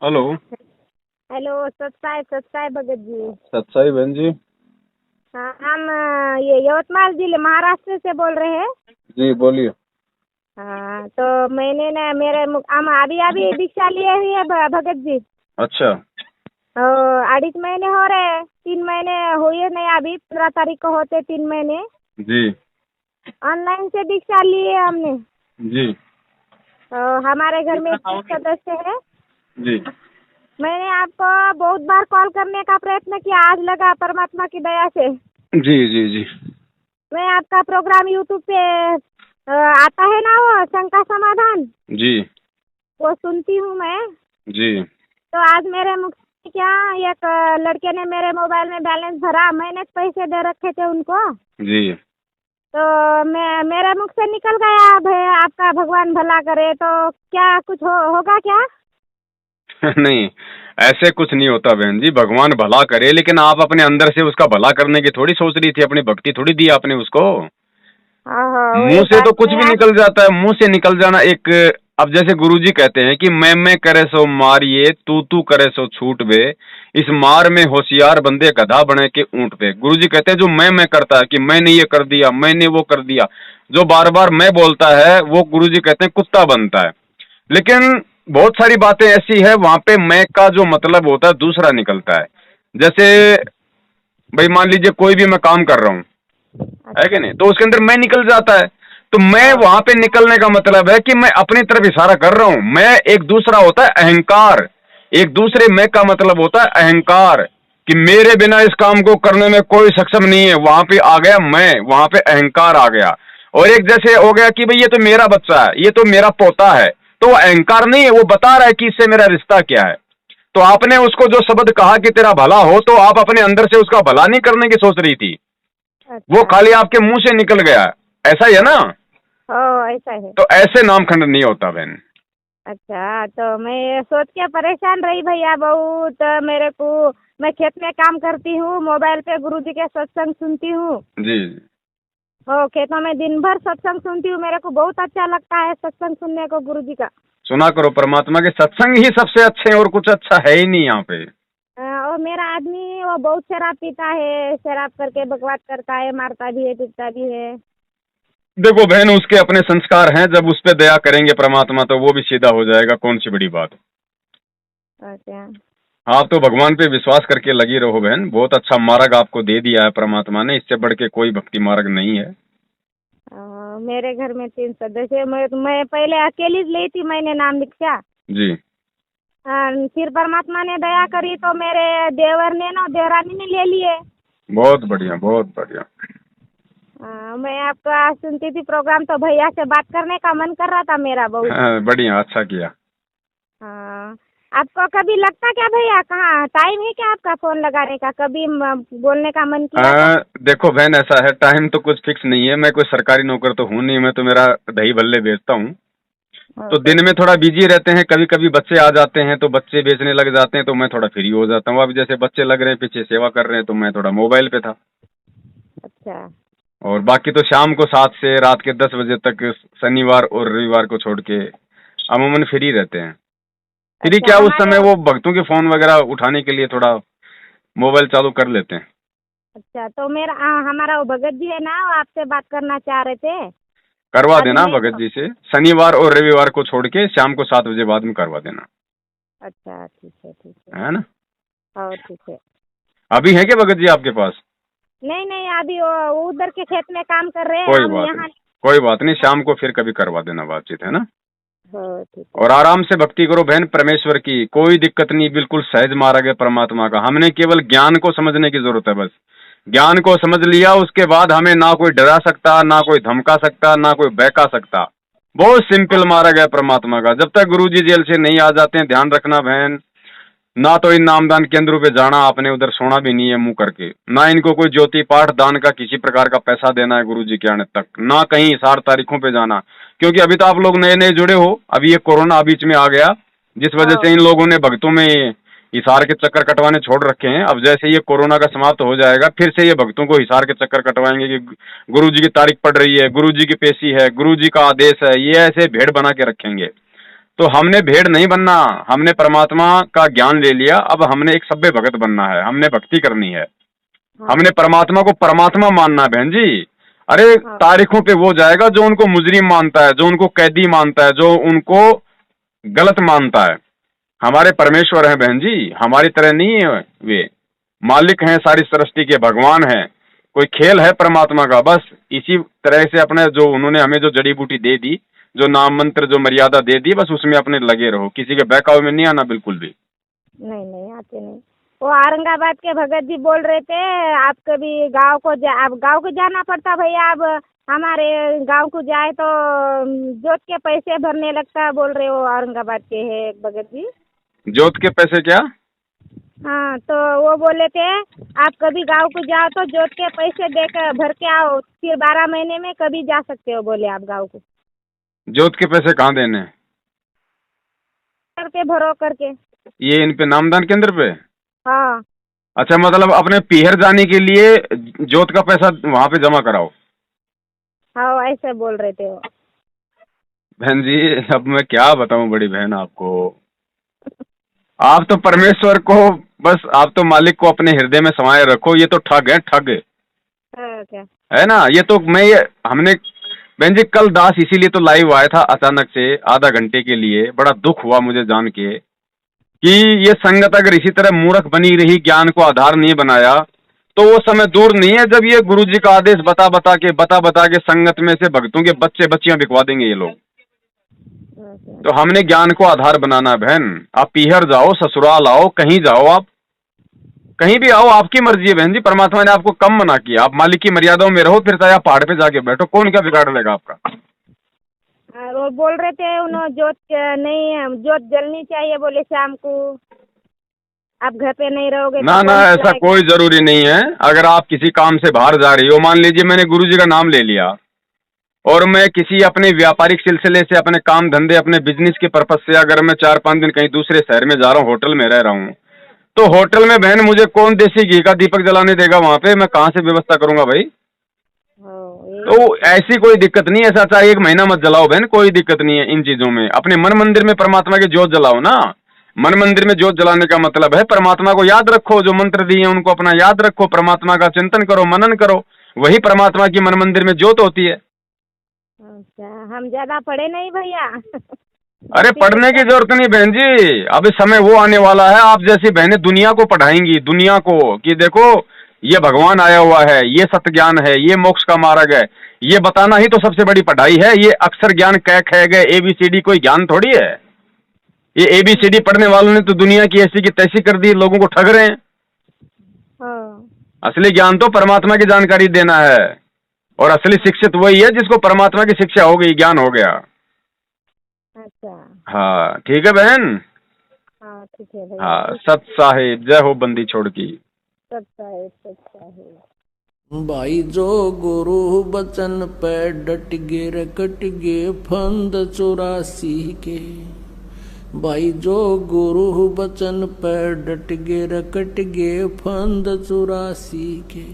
Hello. Hello, सत्साई Bhagat ji. सत्साई बहन जी। हाँ, हम ये यवतमाल जिले महाराष्ट्र से बोल रहे हैं। जी बोलिए। हाँ, तो मैंने ना हम अभी अभी दीक्षा लिए हुई है भगत जी। अच्छा। तो 2.5 महीने हो रहे हैं, 3 महीने हुए नहीं, अभी 15 तारीख को होते 3 महीने। जी ऑनलाइन से दीक्षा लिए हमने। जी तो हमारे घर में 3 सदस्य है। जी मैंने आपको बहुत बार कॉल करने का प्रयत्न किया, आज लगा परमात्मा की दया से। जी जी जी मैं आपका प्रोग्राम यूट्यूब पे आता है ना, वो शंका समाधान, जी वो सुनती हूँ मैं। जी तो आज मेरे मुख से क्या, एक लड़के ने मेरे मोबाइल में बैलेंस भरा, मैंने पैसे दे रखे थे उनको। जी तो मेरे मुख से निकल गया, भाई आपका भगवान भला करे। तो क्या कुछ होगा क्या? नहीं, ऐसे कुछ नहीं होता बहन जी। भगवान भला करे, लेकिन आप अपने अंदर से उसका भला करने की थोड़ी सोच रही थी, अपनी भक्ति थोड़ी दी आपने उसको। हाँ, मुंह वही से बात तो कुछ मैं भी निकल जाता है, मुंह से निकल जाना एक। अब जैसे गुरुजी कहते हैं कि मैं करे सो मारिए, तू करे सो छूट बे, इस मार में होशियार बंदे गधा बने के ऊंट पे। गुरुजी कहते हैं जो मैं करता है कि मैंने ये कर दिया, मैंने वो कर दिया, जो बार बार मैं बोलता है वो गुरुजी कहते हैं कुत्ता बनता है। लेकिन बहुत सारी बातें ऐसी है वहां पे मैं का जो मतलब होता है दूसरा निकलता है। जैसे भाई मान लीजिए कोई भी मैं काम कर रहा हूँ, है कि नहीं, तो उसके अंदर मैं निकल जाता है। तो मैं हाँ, वहां पे निकलने का मतलब है कि मैं अपनी तरफ इशारा कर रहा हूं। मैं एक दूसरा होता है अहंकार, एक दूसरे मैं का मतलब होता है अहंकार, कि मेरे बिना इस काम को करने में कोई सक्षम नहीं है। वहां पे आ गया मैं, वहां पे अहंकार आ गया। और एक जैसे हो गया कि भाई ये तो मेरा बच्चा है, ये तो मेरा पोता है, तो वो अहंकार नहीं है, वो बता रहा है कि इससे मेरा रिश्ता क्या है। तो आपने उसको जो शब्द कहा कि तेरा भला हो, तो आप अपने अंदर से उसका भला नहीं करने की सोच रही थी, वो अच्छा। खाली आपके मुंह से निकल गया। ऐसा ही है ना। हाँ, ऐसा है। तो ऐसे नामखंड नहीं होता बहन। अच्छा, तो मैं सोच के परेशान रही भैया बहुत। मेरे को, मैं खेत में काम करती हूँ, मोबाइल पे गुरुजी के सत्संग सुनती हूँ। जी वो खेतों में दिन भर सत्संग सुनती हूँ, मेरे को बहुत अच्छा लगता है सत्संग सुनने को गुरुजी का। सुना करो, परमात्मा के सत्संग ही सबसे अच्छे हैं और कुछ अच्छा है ही नहीं यहाँ पे। और मेरा आदमी वो बहुत शराब पीता है, शराब करके बकवास करता है, मारता भी है, पीटता भी है। देखो बहन, उसके अपने संस्कार हैं, जब उस पे दया करेंगे परमात्मा तो वो भी सीधा हो जाएगा। कौन सी बड़ी बात। अच्छा। आप तो भगवान पे विश्वास करके लगी रहो बहन। बहुत अच्छा मार्ग आपको दे दिया है परमात्मा ने, इससे बढ़ के कोई भक्ति मार्ग नहीं है। मेरे घर में 3 सदस्य, मैं पहले अकेली ली थी, मैंने नाम दीक्षा। जी फिर परमात्मा ने दया करी तो मेरे देवर ने ना, देवरानी ने ले लिए। बहुत बढ़िया, बहुत बढ़िया। मैं आपका सुनती थी प्रोग्राम, तो भैया से बात करने का मन कर रहा था मेरा बहुत। हाँ, बढ़िया, अच्छा किया। हाँ, आपको कभी लगता क्या भैया, कहाँ टाइम है क्या आपका फोन लगाने का? कभी बोलने का मन किया क्या? देखो बहन, ऐसा है, टाइम तो कुछ फिक्स नहीं है। मैं कोई सरकारी नौकर तो हूँ नहीं, मैं तो मेरा दही भल्ले बेचता हूँ। तो ओके। दिन में थोड़ा बिजी रहते हैं, कभी कभी बच्चे आ जाते हैं तो बच्चे बेचने लग जाते हैं, तो मैं थोड़ा फ्री हो जाता हूँ। अब जैसे बच्चे लग रहे हैं पीछे सेवा कर रहे हैं, तो मैं थोड़ा मोबाइल पे था। अच्छा। और बाकी तो शाम को 7 से रात के 10 बजे तक, शनिवार और रविवार को छोड़ के अमूमन फ्री रहते हैं। फ्री अच्छा, क्या, उस हमारे समय वो भक्तों के फोन वगैरह उठाने के लिए थोड़ा मोबाइल चालू कर लेते हैं। अच्छा, तो मेरा हमारा वो भगत जी है ना, वो आपसे बात करना चाह रहे थे। करवा अभी देना नहीं भगत तो। जी से, शनिवार और रविवार को छोड़ के शाम को 7 बजे बाद में करवा देना। अच्छा, ठीक है, ठीक है। है ना। और ठीक है। अभी है क्या भगत जी आपके पास? नहीं नहीं, अभी वो उधर के खेत में काम कर रहे हैं, कोई हम बात नहीं, यहाँ। कोई बात नहीं, शाम को फिर कभी करवा देना बातचीत, है ना। हाँ, ठीक है। और आराम से भक्ति करो बहन परमेश्वर की, कोई दिक्कत नहीं, बिल्कुल सहज मार्ग है परमात्मा का। हमने केवल ज्ञान को समझने की जरूरत है बस। ज्ञान को समझ लिया, उसके बाद हमें ना कोई डरा सकता, ना कोई धमका सकता, ना कोई बहका सकता। बहुत सिंपल मार्ग है परमात्मा का। जब तक गुरुजी जेल से नहीं आ जाते हैं, ध्यान रखना बहन, ना तो इन नामदान केंद्रों पे जाना आपने, उधर सोना भी नहीं है मुंह करके, ना इनको कोई ज्योति पाठ दान का किसी प्रकार का पैसा देना है गुरुजी के आने तक, ना कहीं हिसार तारीखों पे जाना। क्योंकि अभी तो आप लोग नए नए जुड़े हो, अभी ये कोरोना बीच में आ गया, जिस वजह हाँ, से इन लोगों ने भक्तों में हिसार के चक्कर कटवाने छोड़ रखे हैं। अब जैसे ये कोरोना का समाप्त हो जाएगा, फिर से ये भक्तों को हिसार के चक्कर कटवाएंगे कि गुरुजी की तारीख पड़ रही है, गुरुजी की पेशी है, गुरुजी का आदेश है, ये ऐसे भेड़ बना के रखेंगे। तो हमने भेड़ नहीं बनना, हमने परमात्मा का ज्ञान ले लिया, अब हमने एक सभ्य भगत बनना है, हमने भक्ति करनी है, हमने परमात्मा को परमात्मा मानना है बहन जी। अरे तारीखों पे वो जाएगा जो उनको मुजरिम मानता है, जो उनको कैदी मानता है, जो उनको गलत मानता है। हमारे परमेश्वर हैं बहन जी, हमारी तरह नहीं है, वे मालिक हैं, सारी सृष्टि के भगवान हैं। कोई खेल है परमात्मा का, बस इसी तरह से अपने जो उन्होंने हमें जो जड़ी बूटी दे दी, जो नाम मंत्र, जो मर्यादा दे दी, बस उसमें अपने लगे रहो, किसी के बहकावे में नहीं आना बिल्कुल भी। नहीं नहीं आते नहीं। वो औरंगाबाद के भगत जी बोल रहे थे आप कभी गांव को अब गांव को जाना पड़ता भैया, अब हमारे गांव को जाए तो जोत के पैसे भरने लगता बोल रहे हो, औरंगाबाद के है एक भगत जी। जोत के पैसे क्या? हाँ तो वो बोले थे आप कभी गांव को जाओ तो जोत के पैसे देकर भर के आओ, फिर 12 महीने में कभी जा सकते हो बोले आप गांव को। जोत के पैसे कहाँ देने? करके भरो करके। ये इन पे नामदान केंद्र पे? हाँ। अच्छा, मतलब अपने पीहर जाने के लिए जोत का पैसा वहां पे जमा कराओ? हाँ ऐसे बोल रहे थे वो। बहन जी अब मैं क्या बताऊं बड़ी बहन आपको, आप तो परमेश्वर को, बस आप तो मालिक को अपने हृदय में समाये रखो। ये तो ठग है, ठग क्या है ना। ये तो हमने बहन जी कल दास इसीलिए तो लाइव आया था अचानक से आधा घंटे के लिए। बड़ा दुख हुआ मुझे जान के कि ये संगत अगर इसी तरह मूर्ख बनी रही, ज्ञान को आधार नहीं बनाया, तो वो समय दूर नहीं है जब ये गुरु जी का आदेश बता बता के संगत में से भक्तों के बच्चे बच्चियां बिकवा देंगे ये लोग। तो हमने ज्ञान को आधार बनाना है बहन। आप पीहर जाओ, ससुराल आओ, कहीं जाओ, आप कहीं भी आओ, आपकी मर्जी है बहन जी। परमात्मा ने आपको कम मना किया, आप मालिक की मर्यादाओं में रहो, फिर चाहे आप पहाड़ पे जाके बैठो, कौन क्या बिगाड़ लेगा आपका। वो बोल रहे थे उन्होंने जोत नहीं, जोत जलनी चाहिए बोले शाम को, आप घर पे नहीं रहोगे ना तो ना, ऐसा कोई जरूरी नहीं है। अगर आप किसी काम से बाहर जा रही हो, मान लीजिए मैंने गुरु जी का नाम ले लिया और मैं किसी अपने व्यापारिक सिलसिले से, अपने काम धंधे, अपने बिजनेस के पर्पज से अगर मैं 4-5 दिन कहीं दूसरे शहर में जा रहा हूँ, होटल में रह रहा हूँ, तो होटल में बहन मुझे कौन देसी घी का दीपक जलाने देगा वहां पे? मैं कहाँ से व्यवस्था करूंगा भाई? तो ऐसी कोई दिक्कत नहीं है। ऐसा चाहे 1 महीना मत जलाओ बहन, कोई दिक्कत नहीं है इन चीजों में। अपने मन मंदिर में परमात्मा की ज्योत जलाओ ना। मन मंदिर में ज्योत जलाने का मतलब है परमात्मा को याद रखो, जो मंत्र दिए उनको अपना याद रखो, परमात्मा का चिंतन करो, मनन करो, वही परमात्मा की मन मंदिर में ज्योत होती है। अच्छा, हम ज्यादा पढ़े नहीं भैया। अरे पढ़ने की जरूरत नहीं बहन जी, अभी समय वो आने वाला है आप जैसी बहनें दुनिया को पढ़ाएंगी, दुनिया को, कि देखो ये भगवान आया हुआ है, ये सत्य ज्ञान है, ये मोक्ष का मार्ग है। ये बताना ही तो सबसे बड़ी पढ़ाई है। ये अक्षर ज्ञान क ख ग ABCD कोई ज्ञान थोड़ी है। ये ABCD पढ़ने वालों ने तो दुनिया की ऐसी की तैसी कर दी, लोगों को ठग रहे हैं। असली ज्ञान तो परमात्मा की जानकारी देना है, और असली शिक्षित वही है जिसको परमात्मा की शिक्षा हो गई, ज्ञान हो गया। अच्छा हाँ ठीक है बहन। हाँ ठीक है भैया। हाँ सत साहिब, जय हो बंदी छोड़ की। सत साहिब, सत साहिब। भाई जो गुरु बचन पे डट गे रे कट गे फंद 84 के। भाई जो गुरु बचन पे डट गे रे कट गे फंद 84 के।